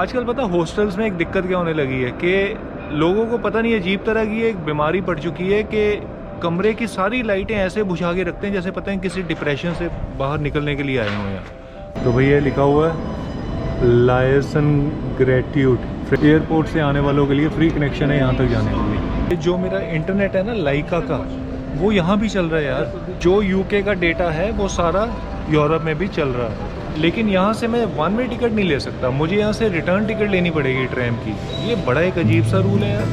आजकल पता हॉस्टल्स में एक दिक्कत क्या होने लगी है कि लोगों को पता नहीं अजीब तरह की एक बीमारी पड़ चुकी है कि कमरे की सारी लाइटें ऐसे बुझा के रखते हैं जैसे पता है किसी डिप्रेशन से बाहर निकलने के लिए आए हुए हैं। तो भैया लिखा हुआ है लायसन ग्रेट्यूड, एयरपोर्ट से आने वालों के लिए फ्री कनेक्शन है यहाँ तक जाने के लिए। जो मेरा इंटरनेट है ना लाइका का, वो यहाँ भी चल रहा है यार। जो यूके का डेटा है वो सारा यूरोप में भी चल रहा है, लेकिन यहाँ से मैं वन वे टिकट नहीं ले सकता, मुझे यहाँ से रिटर्न टिकट लेनी पड़ेगी ट्रेन की। ये बड़ा एक अजीब सा रूल है यार।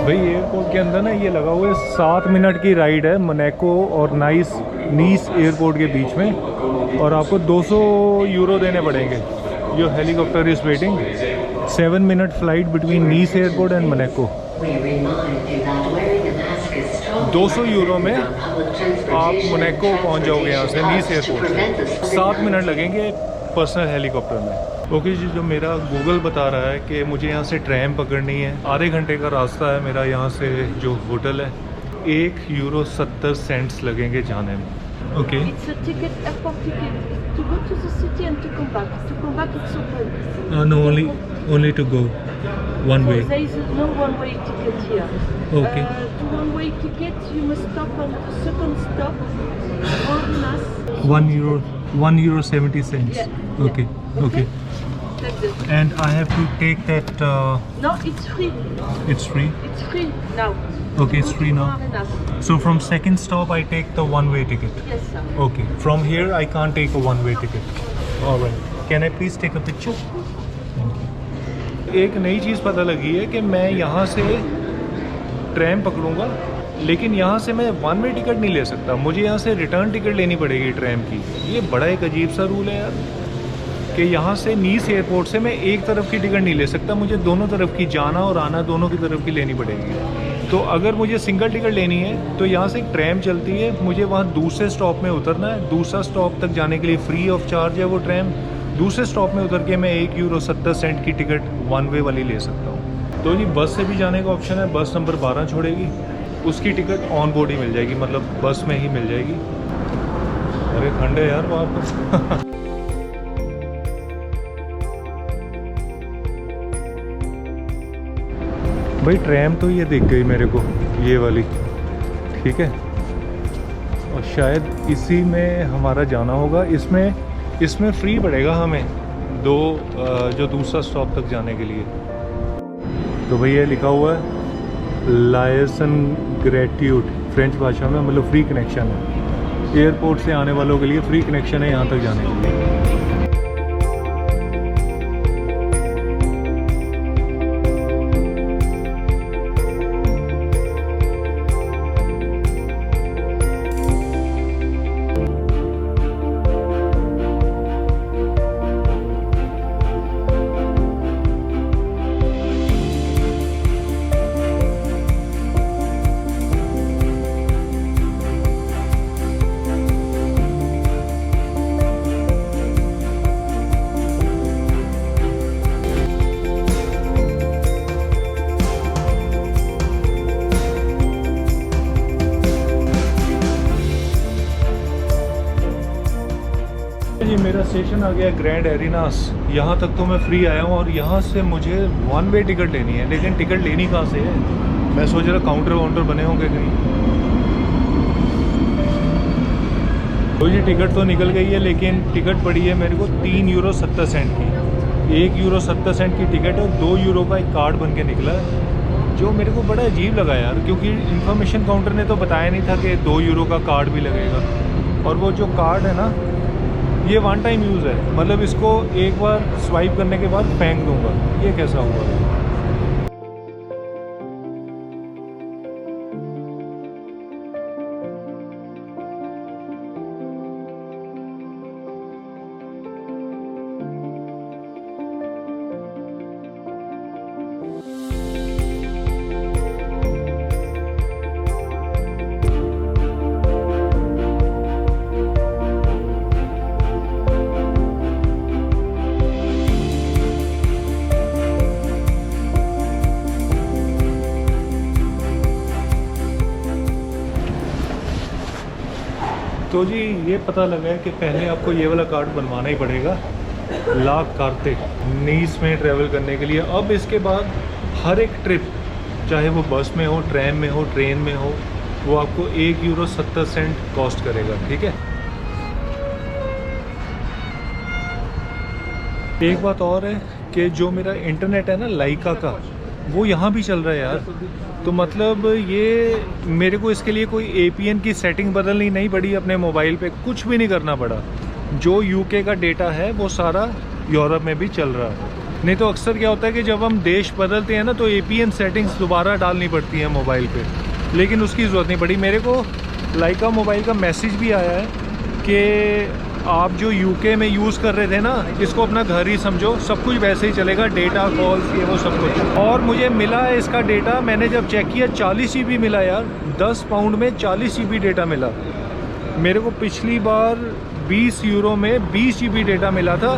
भाई एयरपोर्ट के अंदर ना ये लगा हुआ है 7 मिनट की राइड है मोनाको और नीस एयरपोर्ट के बीच में, और आपको 200 यूरो देने पड़ेंगे। Your helicopter is waiting. 7 minute flight between Nice airport and Monaco. 200 euro में आप मोनाको पहुंच जाओगे यहाँ से नीस एयरपोर्ट से। 7 मिनट लगेंगे पर्सनल हेलीकॉप्टर में। ओके जी, जो मेरा गूगल बता रहा है कि मुझे यहाँ से ट्रेन पकड़नी है, आधे घंटे का रास्ता है मेरा यहाँ से जो होटल है। 1 यूरो 70 सेंट्स लगेंगे जाने में। Okay no, only to go one way. There is no one-way ticket here. Okay. To one-way ticket, you must stop on the second stop, Ornas. 1 euro 70 cents. Yeah. Okay. Okay. Like this. And I have to take that. No, it's free. It's free. It's free now. Okay, it's free now. Ornas. So from second stop, I take the one-way ticket. Yes, sir. Okay. From here, I can't take a one-way ticket. All right. Can I please take a picture? एक नई चीज़ पता लगी है कि मैं यहाँ से train पकड़ूंगा, लेकिन यहाँ से मैं वन वे टिकट नहीं ले सकता, मुझे यहाँ से रिटर्न टिकट लेनी पड़ेगी ट्रेन की। ये बड़ा एक अजीब सा रूल है यार कि यहाँ से नीस एयरपोर्ट से मैं एक तरफ की टिकट नहीं ले सकता, मुझे दोनों तरफ की, जाना और आना दोनों की तरफ की लेनी पड़ेगी। तो अगर मुझे सिंगल टिकट लेनी है तो यहाँ से एक ट्रेन चलती है, मुझे वहाँ दूसरे स्टॉप में उतरना है, दूसरा स्टॉप तक जाने के लिए फ्री ऑफ चार्ज है वो ट्रेन। दूसरे स्टॉप में उतर के मैं 1 यूरो 70 सेंट की टिकट वन वे वाली ले सकता हूँ। तो जी बस से भी जाने का ऑप्शन है, बस नंबर 12 छोड़ेगी, उसकी टिकट ऑन बोर्ड ही मिल जाएगी, मतलब बस में ही मिल जाएगी। अरे ठंड है यार वहाँ पर। भाई ट्रैम तो ये दिख गई मेरे को, ये वाली, ठीक है, और शायद इसी में हमारा जाना होगा। इसमें फ्री पड़ेगा हमें जो दूसरा स्टॉप तक जाने के लिए। तो भैया लिखा हुआ है लायसन ग्रेट्यूड, फ्रेंच भाषा में, मतलब फ्री कनेक्शन है, एयरपोर्ट से आने वालों के लिए फ्री कनेक्शन है यहाँ तक जाने के लिए। जी मेरा स्टेशन आ गया ग्रैंड एरिनास। यहाँ तक तो मैं फ्री आया हूँ और यहाँ से मुझे वन वे टिकट लेनी है, लेकिन टिकट लेनी कहाँ से है? मैं सोच रहा काउंटर वाउंटर बने होंगे कहीं। तो ये टिकट तो निकल गई है, लेकिन टिकट पड़ी है मेरे को 3 यूरो 70 सेंट की। 1 यूरो 70 सेंट की टिकट है, 2 यूरो का एक कार्ड बन के निकला है, जो मेरे को बड़ा अजीब लगा यार, क्योंकि इन्फॉर्मेशन काउंटर ने तो बताया नहीं था कि 2 यूरो का कार्ड भी लगेगा। और वो जो कार्ड है ना, ये वन टाइम यूज़ है, मतलब इसको एक बार स्वाइप करने के बाद फेंक दूंगा। ये कैसा हुआ? तो जी ये पता लगा है कि पहले आपको ये वाला कार्ड बनवाना ही पड़ेगा, ला कार्टे, नीस में ट्रैवल करने के लिए। अब इसके बाद हर एक ट्रिप, चाहे वो बस में हो, ट्रेन में हो, ट्रेन में हो, वो आपको €1.70 कॉस्ट करेगा, ठीक है। एक बात और है कि जो मेरा इंटरनेट है ना लाइका का, वो यहाँ भी चल रहा है यार। तो मतलब ये मेरे को इसके लिए कोई APN की सेटिंग बदलनी नहीं पड़ी अपने मोबाइल पे, कुछ भी नहीं करना पड़ा। जो UK का डेटा है वो सारा यूरोप में भी चल रहा है। नहीं तो अक्सर क्या होता है कि जब हम देश बदलते हैं ना तो APN सेटिंग्स दोबारा डालनी पड़ती है मोबाइल पे, लेकिन उसकी ज़रूरत नहीं पड़ी। मेरे को लाइका मोबाइल का मैसेज भी आया है कि आप जो UK में यूज़ कर रहे थे ना, इसको अपना घर ही समझो, सब कुछ वैसे ही चलेगा, डेटा, कॉल्स, ये वो सब कुछ। और मुझे मिला है इसका डेटा, मैंने जब चेक किया 40 GB मिला यार, 10 पाउंड में 40 GB डेटा मिला। मेरे को पिछली बार €20 में 20 GB डेटा मिला था,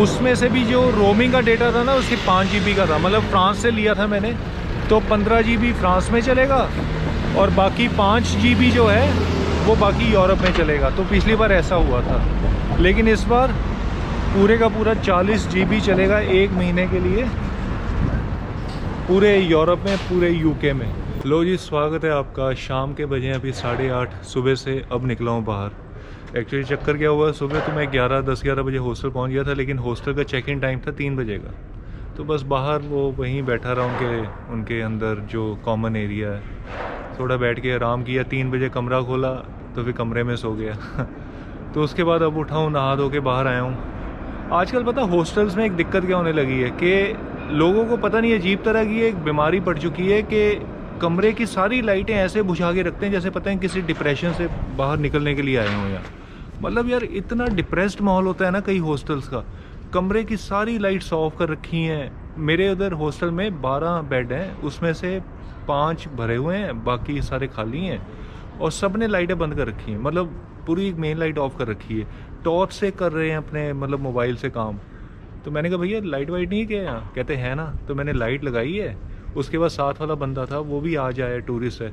उसमें से भी जो रोमिंग का डेटा था ना उसके 5 GB का था। मतलब फ्रांस से लिया था मैंने, तो 15 GB फ्रांस में चलेगा और बाकी 5 GB जो है वो बाकी यूरोप में चलेगा। तो पिछली बार ऐसा हुआ था, लेकिन इस बार पूरे का पूरा 40 GB चलेगा 1 महीने के लिए, पूरे यूरोप में, पूरे UK में। लो जी, स्वागत है आपका। शाम के बजे अभी 8:30 सुबह से अब निकला हूँ बाहर। एक्चुअली चक्कर क्या हुआ, सुबह तो मैं 10-11 बजे हॉस्टल पहुँच गया था, लेकिन हॉस्टल का चेक इन टाइम था 3 बजे का। तो बस बाहर वो वहीं बैठा रहा उनके अंदर जो कॉमन एरिया है, थोड़ा बैठ के आराम किया। 3 बजे कमरा खोला तो फिर कमरे में सो गया। तो उसके बाद अब उठा हूँ, नहा धो के बाहर आया हूँ। आजकल पता हॉस्टल्स में एक दिक्कत क्या होने लगी है कि लोगों को पता नहीं, अजीब तरह की एक बीमारी पड़ चुकी है कि कमरे की सारी लाइटें ऐसे बुझा के रखते हैं जैसे पता है किसी डिप्रेशन से बाहर निकलने के लिए आए हों। यार मतलब यार इतना डिप्रेस्ड माहौल होता है ना कई हॉस्टल्स का। कमरे की सारी लाइट्स ऑफ कर रखी हैं। मेरे उधर हॉस्टल में 12 बेड हैं, उसमें से 5 भरे हुए हैं, बाकी सारे खाली हैं और सब ने लाइटें बंद कर रखी हैं। मतलब पूरी मेन लाइट ऑफ कर रखी है, टॉर्च से कर रहे हैं अपने मतलब मोबाइल से काम। तो मैंने कहा भैया लाइट वाइट नहीं है क्या यहाँ? कहते हैं ना। तो मैंने लाइट लगाई है। उसके बाद साथ वाला बंदा था, वो भी आज आया, टूरिस्ट है।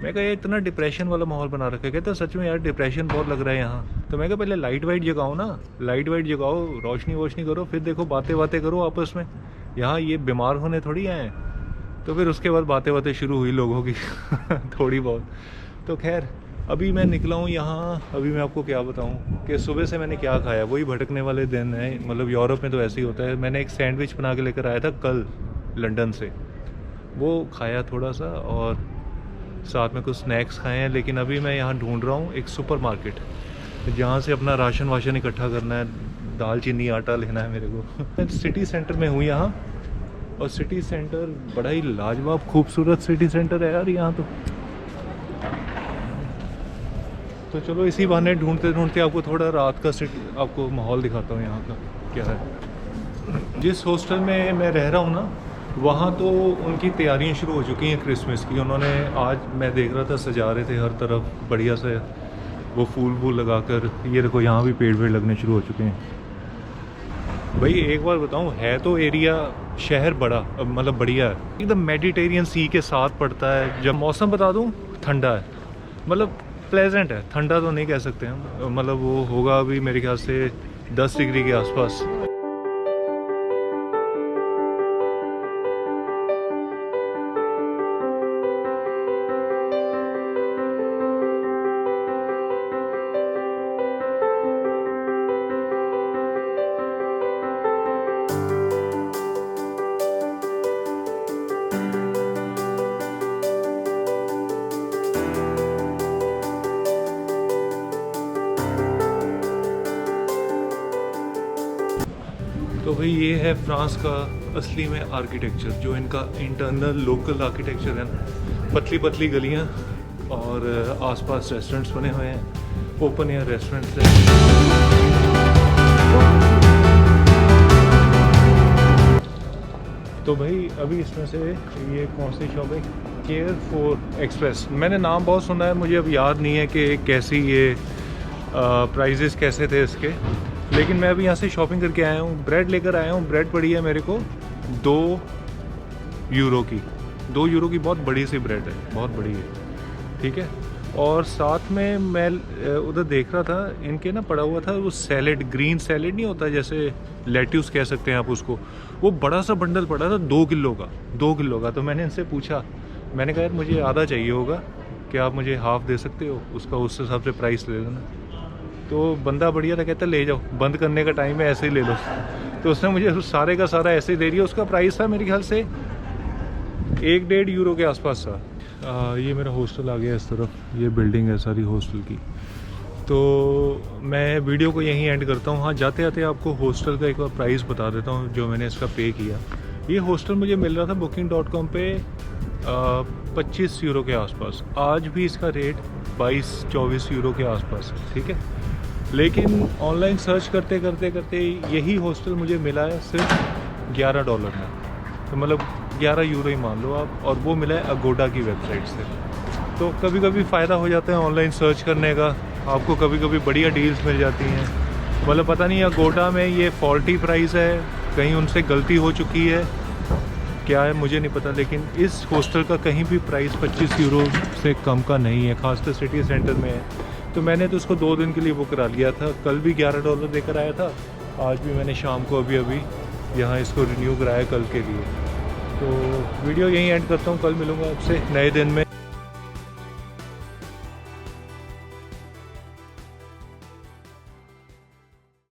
मैं कहा इतना डिप्रेशन वाला माहौल बना रखा है। कहते सच में यार डिप्रेशन बहुत लग रहा है यहाँ। तो मैं कहा पहले लाइट वाइट जगाओ ना, लाइट वाइट जगाओ, रोशनी वोशनी करो, फिर देखो बातें बातें करो आपस में। यहाँ ये बीमार होने थोड़ी आए। तो फिर उसके बाद बातें बातें शुरू हुई लोगों की थोड़ी बहुत। तो खैर अभी मैं निकला हूँ यहाँ। अभी मैं आपको क्या बताऊँ कि सुबह से मैंने क्या खाया, वही भटकने वाले दिन है। मतलब यूरोप में तो ऐसे ही होता है। मैंने एक सैंडविच बना के लेकर आया था कल लंदन से, वो खाया थोड़ा सा और साथ में कुछ स्नैक्स खाए हैं। लेकिन अभी मैं यहाँ ढूंढ रहा हूँ एक सुपरमार्केट जहाँ से अपना राशन वाशन इकट्ठा करना है, दाल चीनी आटा लेना है मेरे को। सिटी सेंटर में हूँ यहाँ, और सिटी सेंटर बड़ा ही लाजवाब खूबसूरत सिटी सेंटर है यार यहाँ तो चलो इसी बहाने ढूंढते ढूंढते आपको थोड़ा रात का आपको माहौल दिखाता हूँ यहाँ का क्या है। जिस हॉस्टल में मैं रह रहा हूँ ना, वहाँ तो उनकी तैयारियाँ शुरू हो चुकी हैं क्रिसमस की। उन्होंने आज मैं देख रहा था सजा रहे थे हर तरफ बढ़िया से, वो फूल वूल लगाकर। ये देखो यहाँ भी पेड़ वेड़ लगने शुरू हो चुके हैं। भाई एक बार बताऊँ, है तो एरिया शहर बड़ा मतलब बढ़िया है, एकदम मेडिटेरियन सी के साथ पड़ता है। जब मौसम बता दूँ ठंडा है, मतलब प्लेजेंट है, ठंडा तो नहीं कह सकते हम। मतलब वो होगा अभी मेरे ख्याल से 10 डिग्री के आसपास। तो भाई ये है फ्रांस का असली में आर्किटेक्चर, जो इनका इंटरनल लोकल आर्किटेक्चर है ना। पतली पतली गलियां और आसपास रेस्टोरेंट्स बने हुए हैं, ओपन एयर रेस्टोरेंट्स हैं। तो भाई अभी इसमें से ये कौन सी शॉप है, केयर फॉर एक्सप्रेस। मैंने नाम बहुत सुना है, मुझे अब याद नहीं है कि कैसी ये प्राइजेस कैसे थे इसके। लेकिन मैं अभी यहाँ से शॉपिंग करके आया हूँ, ब्रेड लेकर आया हूँ। ब्रेड पड़ी है मेरे को 2 यूरो की। 2 यूरो की बहुत बड़ी सी ब्रेड है, बहुत बड़ी है, ठीक है। और साथ में मैं उधर देख रहा था, इनके ना पड़ा हुआ था वो सैलेड, ग्रीन सैलेड नहीं होता जैसे लेट्यूस कह सकते हैं आप उसको, वो बड़ा सा बंडल पड़ा था 2 किलो का, 2 किलो का। तो मैंने इनसे पूछा, मैंने कहा यार मुझे आधा चाहिए होगा, क्या आप मुझे हाफ़ दे सकते हो उसका, उस हिसाब से प्राइस ले लेना। तो बंदा बढ़िया था, कहता ले जाओ, बंद करने का टाइम है, ऐसे ही ले लो। तो उसने मुझे सारे का सारा ऐसे ही दे दिया। उसका प्राइस था मेरे ख्याल से 1-1.5 यूरो के आसपास था। ये मेरा हॉस्टल आ गया इस तरफ, ये बिल्डिंग है सारी हॉस्टल की। तो मैं वीडियो को यहीं एंड करता हूँ। हाँ, जाते जाते आपको हॉस्टल का एक बार प्राइस बता देता हूँ जो मैंने इसका पे किया। ये हॉस्टल मुझे मिल रहा था booking.com पे 25 यूरो के आसपास। आज भी इसका रेट 22-24 यूरो के आसपास है, ठीक है। लेकिन ऑनलाइन सर्च करते करते करते यही हॉस्टल मुझे मिला है सिर्फ $11 में, तो मतलब 11 यूरो ही मान लो आप। और वो मिला है अगोडा की वेबसाइट से। तो कभी कभी फ़ायदा हो जाता है ऑनलाइन सर्च करने का, आपको कभी कभी बढ़िया डील्स मिल जाती हैं। मतलब पता नहीं अगोडा में ये फॉल्टी प्राइस है, कहीं उनसे गलती हो चुकी है, क्या है मुझे नहीं पता। लेकिन इस हॉस्टल का कहीं भी प्राइस 25 यूरो से कम का नहीं है, खासकर सिटी सेंटर में है। तो मैंने तो उसको 2 दिन के लिए बुक करा लिया था। कल भी $11 देकर आया था, आज भी मैंने शाम को अभी यहाँ इसको रिन्यू कराया कल के लिए। तो वीडियो यहीं एंड करता हूँ, कल मिलूँगा आपसे नए दिन में।